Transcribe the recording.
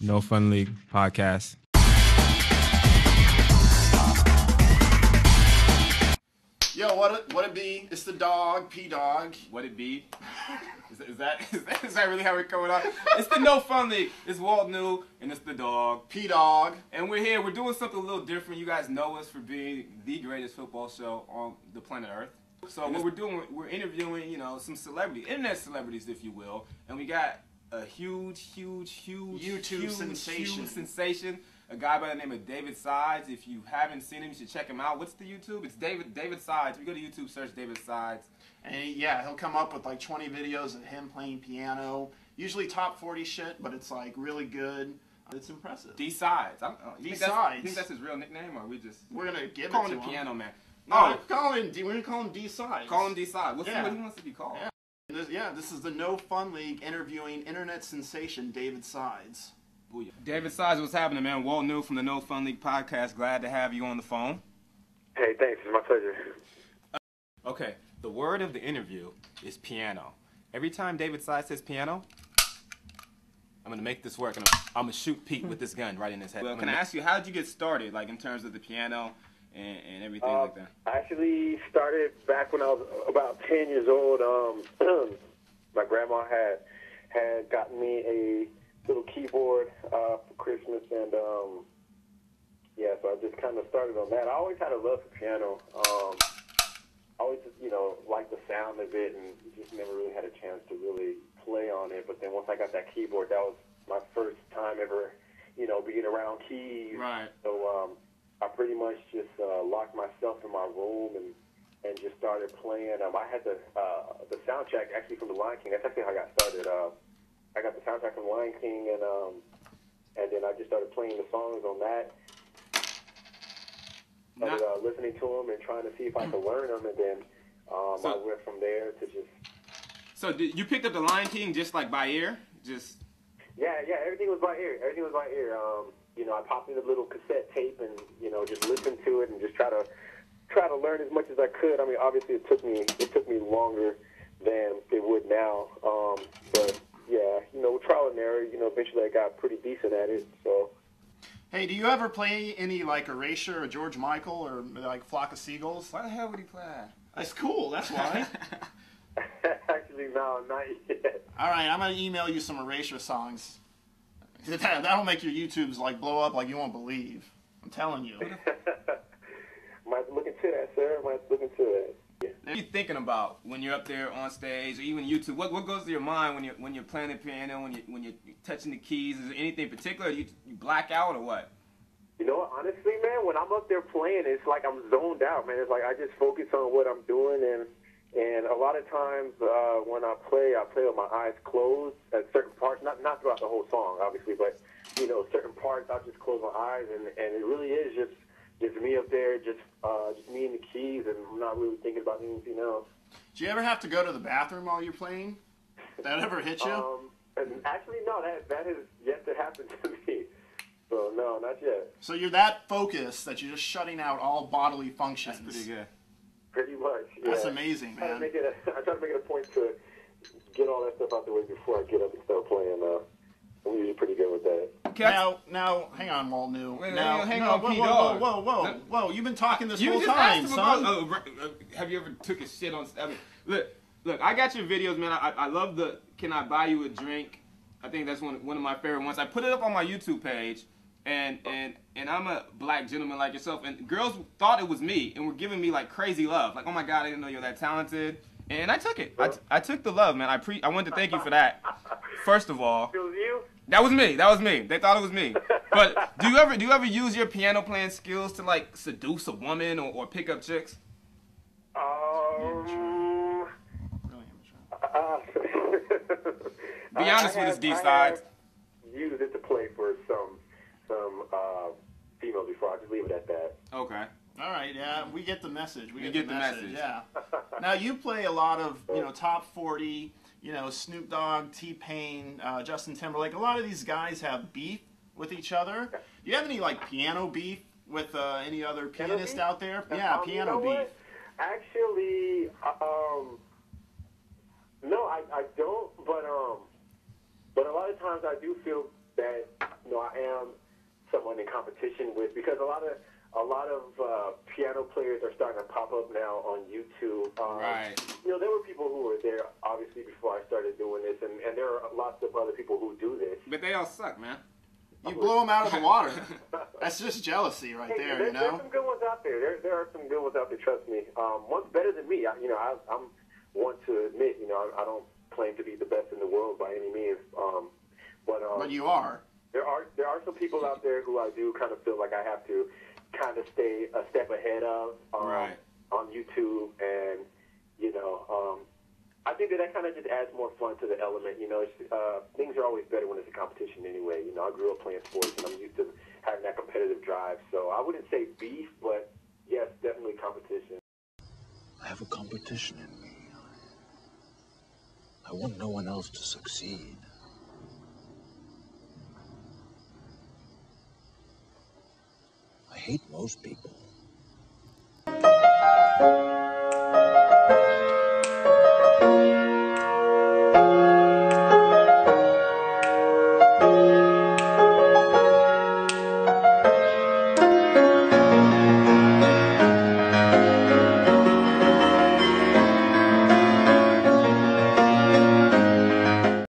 No Fun League podcast. Yo, what it be? It's the dog, P.Dogg. What it be? Is that really how we're coming up? It's the No Fun League. It's Walt New and it's the dog, P.Dogg. and we're here. We're doing something a little different. You guys know us for being the greatest football show on the planet Earth. So what we're doing, we're interviewing, some celebrities, internet celebrities, if you will, and we got a huge YouTube sensation. A guy by the name of David Sides. If you haven't seen him, you should check him out. What's the YouTube? It's David Sides. If you go to YouTube, search David Sides. And he'll come up with like 20 videos of him playing piano. Usually top 40 shit, but it's like really good. It's impressive. D Sides. D Sides. You think that's his real nickname, or we're gonna give call it to him the Piano Man? No, we're gonna call him D Sides. Call him D Sides. What he wants to be called? Yeah. This is the No Fun League interviewing internet sensation David Sides. Booyah. David Sides, what's happening, man? Walt New from the No Fun League podcast. Glad to have you on the phone. Hey, thanks. It's my pleasure. Okay, the word of the interview is piano. Every time David Sides says piano, I'm going to make this work, and I'm going to shoot Pete with this gun right in his head. Well, can I ask you, how did you get started, like in terms of the piano and everything like that? I actually started back when I was about 10 years old. My grandma had gotten me a little keyboard for Christmas, and so I just kind of started on that. I always had a love for piano. I always just, liked the sound of it, and just never really had a chance to really play on it. But then once I got that keyboard, that was my first time ever, being around keys. Right. So I pretty much just locked myself in my room and just started playing. I had the soundtrack actually from The Lion King. That's actually how I got started. I got the soundtrack from Lion King, and then I just started playing the songs on that. Started listening to them and trying to see if I could learn them, and then I went from there to just. So you picked up the Lion King just like by ear, just. Yeah, everything was by ear. I popped in a little cassette tape and just listened to it and just try to learn as much as I could. I mean, obviously it took me longer than it would now, but. Yeah, trial and error, eventually I got pretty decent at it, so. Hey, do you ever play any, like, Erasure or George Michael or, like, Flock of Seagulls? Why the hell would he play that? That's cool, that's why. Actually, no, not yet. All right, I'm going to email you some Erasure songs. That'll make your YouTubes, like, blow up like you won't believe. I'm telling you. Might look into that, sir. Might look into that. What are you thinking about when you're up there on stage, or even YouTube? What goes through your mind when you're playing the piano, when you're touching the keys? Is there anything particular? You black out or what? You know what? Honestly, man, when I'm up there playing, it's like I'm zoned out, man. It's like I just focus on what I'm doing, and a lot of times when I play with my eyes closed at certain parts. Not throughout the whole song, obviously, but certain parts I just close my eyes, and it really is just me up there, just me and the keys, and I'm not really thinking about anything else. Do you ever have to go to the bathroom while you're playing? That ever hit you? Actually, no. That has yet to happen to me. So no, not yet. So you're that focused that you're just shutting out all bodily functions. That's pretty good. Pretty much. Yeah. That's amazing, man. I try to make it a point to get all that stuff out the way before I get up and start playing. I'm usually pretty good with that. Now, hang on, Walt New. Hang on, P.Dogg. Whoa! You've been talking this whole time, son. Have you ever took a shit on? Look, I got your videos, man. I love the "Can I buy you a drink?" I think that's one of my favorite ones. I put it up on my YouTube page, and I'm a black gentleman like yourself, and girls thought it was me and were giving me like crazy love, like, oh my God, I didn't know you're that talented, and I took it. I took the love, man. I wanted to thank you for that. First of all. It was you? That was me. They thought it was me. But do you ever use your piano playing skills to like seduce a woman or pick up chicks? Be honest with us, D Sides. I used it to play for some females before. I'll just leave it at that. Okay. All right, yeah, we get the message. We get the message. Yeah. Now you play a lot of top 40. Snoop Dogg, T-Pain, Justin Timberlake. A lot of these guys have beef with each other. Do you have any like piano beef with any other pianist out there? Yeah, piano beef. Actually, no, I don't. But a lot of times I do feel that competition with, because a lot of piano players are starting to pop up now on YouTube. Right. You know, there were people who were there obviously before I started doing this, and there are lots of other people who do this. But they all suck, man. You blow them out of the water. That's just jealousy right there, you know? There's some good ones out there. There are some good ones out there, trust me. One's better than me. I'm one to admit, I don't claim to be the best in the world by any means. But you are. There are some people out there who I do kind of feel like I have to kind of stay a step ahead of on YouTube, and I think that kind of just adds more fun to the element. Things are always better when it's a competition anyway. I grew up playing sports, and I'm used to having that competitive drive. So I wouldn't say beef, but yes, definitely competition. I have a competition in me. I want no one else to succeed. I hate most people.